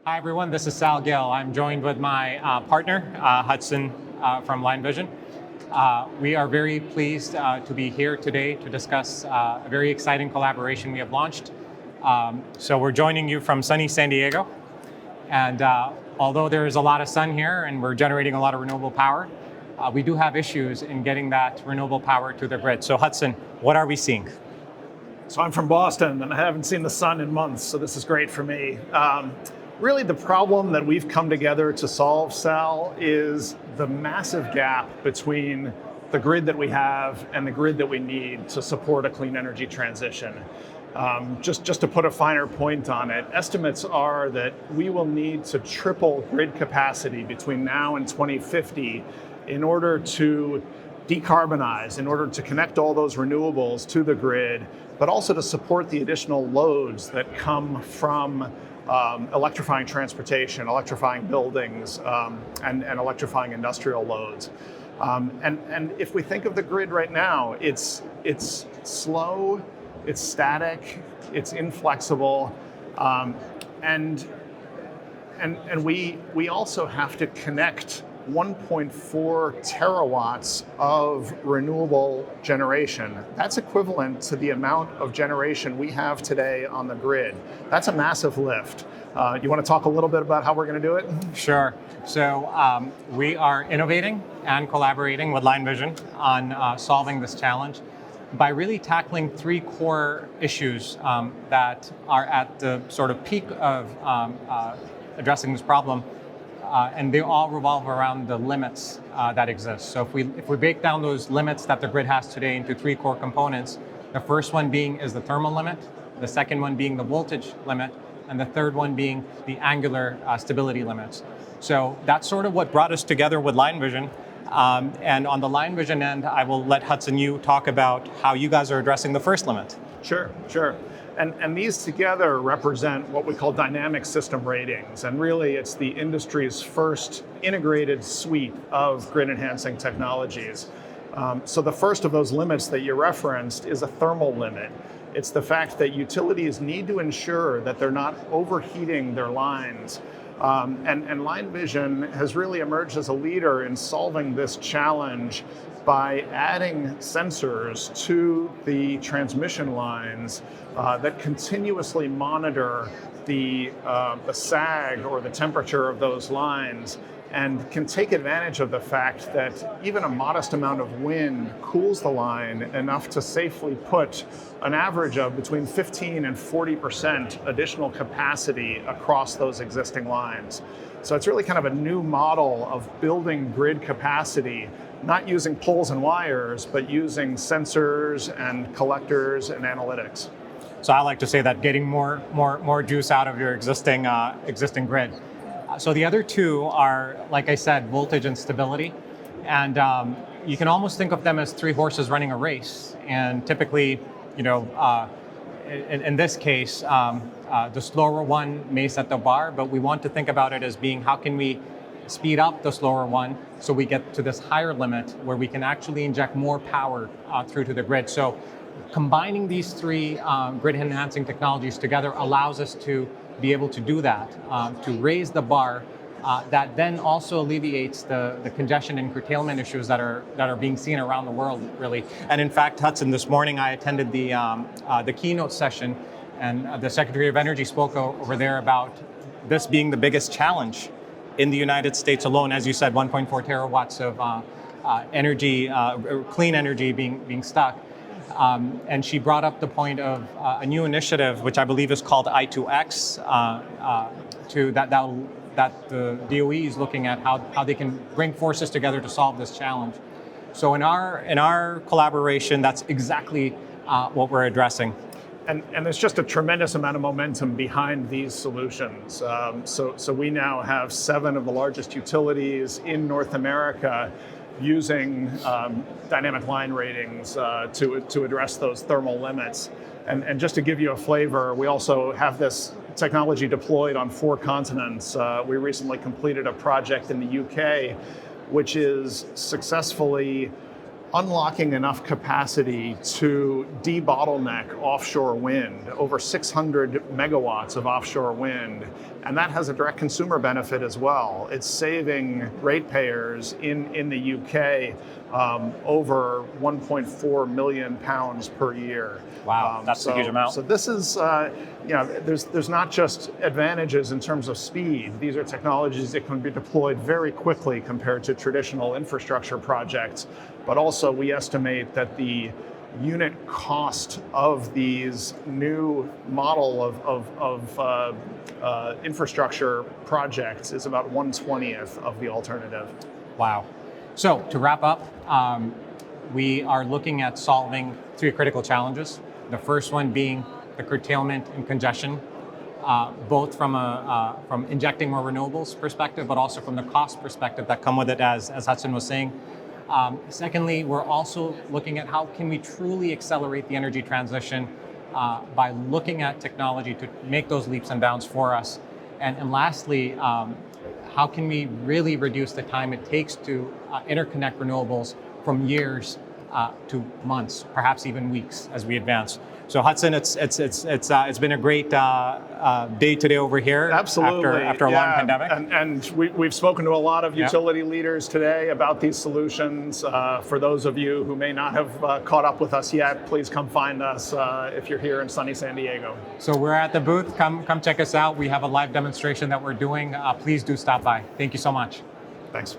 Hi everyone, this is Sal Gill. I'm joined with my partner, Hudson from LineVision. We are very pleased to be here today to discuss a very exciting collaboration we have launched. So we're joining you from sunny San Diego. And although there is a lot of sun here and we're generating a lot of renewable power, we do have issues in getting that renewable power to the grid. So Hudson, what are we seeing? So I'm from Boston and I haven't seen the sun in months, so this is great for me. Really the problem that we've come together to solve, Sal, is the massive gap between the grid that we have and the grid that we need to support a clean energy transition. Just to put a finer point on it, estimates are that we will need to triple grid capacity between now and 2050 in order to decarbonize, in order to connect all those renewables to the grid, but also to support the additional loads that come from electrifying transportation, electrifying buildings, and electrifying industrial loads. And if we think of the grid right now, it's slow, it's static, it's inflexible, and we also have to connect 1.4 terawatts of renewable generation. That's equivalent to the amount of generation we have today on the grid. That's a massive lift. You want to talk a little bit about how we're going to do it? Sure. So we are innovating and collaborating with LineVision on solving this challenge by really tackling three core issues that are at the sort of peak of addressing this problem. And they all revolve around the limits that exist. So if we break down those limits that the grid has today into three core components, the first one is the thermal limit, the second one being the voltage limit, and the third one being the angular stability limits. So that's sort of what brought us together with LineVision. And on the LineVision end, I will let Hudson, you talk about how you guys are addressing the first limit. Sure. And these together represent what we call dynamic system ratings. And really, it's the industry's first integrated suite of grid enhancing technologies. So the first of those limits that you referenced is a thermal limit. It's the fact that utilities need to ensure that they're not overheating their lines. And LineVision has really emerged as a leader in solving this challenge by adding sensors to the transmission lines that continuously monitor the sag or the temperature of those lines, and can take advantage of the fact that even a modest amount of wind cools the line enough to safely put an average of between 15 and 40% additional capacity across those existing lines. So it's really kind of a new model of building grid capacity, not using poles and wires, but using sensors and collectors and analytics. So I like to say that getting more juice out of your existing grid. So the other two are, like I said, voltage and stability. And you can almost think of them as three horses running a race. And typically, in this case, the slower one may set the bar, but we want to think about it as being how can we speed up the slower one so we get to this higher limit where we can actually inject more power through to the grid. So combining these three grid enhancing technologies together allows us to be able to do that, to raise the bar, that then also alleviates the congestion and curtailment issues that are being seen around the world, really. And in fact, Hudson, this morning I attended the keynote session, and the Secretary of Energy spoke over there about this being the biggest challenge in the United States alone. As you said, 1.4 terawatts of energy, clean energy being stuck. And she brought up the point of a new initiative, which I believe is called I2X, that the DOE is looking at how they can bring forces together to solve this challenge. So in our collaboration, that's exactly what we're addressing. And there's just a tremendous amount of momentum behind these solutions. So we now have 7 of the largest utilities in North America using dynamic line ratings to address those thermal limits. And just to give you a flavor, we also have this technology deployed on 4 continents. We recently completed a project in the UK, which is successfully unlocking enough capacity to debottleneck offshore wind, over 600 megawatts of offshore wind. And that has a direct consumer benefit as well. It's saving ratepayers in the UK over 1.4 million pounds per year. Wow, that's a huge amount. So this is, there's not just advantages in terms of speed. These are technologies that can be deployed very quickly compared to traditional infrastructure projects. But also we estimate that the unit cost of these new model of infrastructure projects is about 1/20th of the alternative. Wow. So to wrap up, we are looking at solving 3 critical challenges. The first one being the curtailment and congestion, both from injecting more renewables perspective, but also from the cost perspective that come with it, as Hudson was saying. Secondly, we're also looking at how can we truly accelerate the energy transition by looking at technology to make those leaps and bounds for us. And lastly, how can we really reduce the time it takes to interconnect renewables from years to months, perhaps even weeks as we advance. So Hudson, it's been a great day today over here. Absolutely. After a long pandemic. And we've spoken to a lot of utility leaders today about these solutions. For those of you who may not have caught up with us yet, please come find us if you're here in sunny San Diego. So we're at the booth. Come check us out. We have a live demonstration that we're doing. Please do stop by. Thank you so much. Thanks.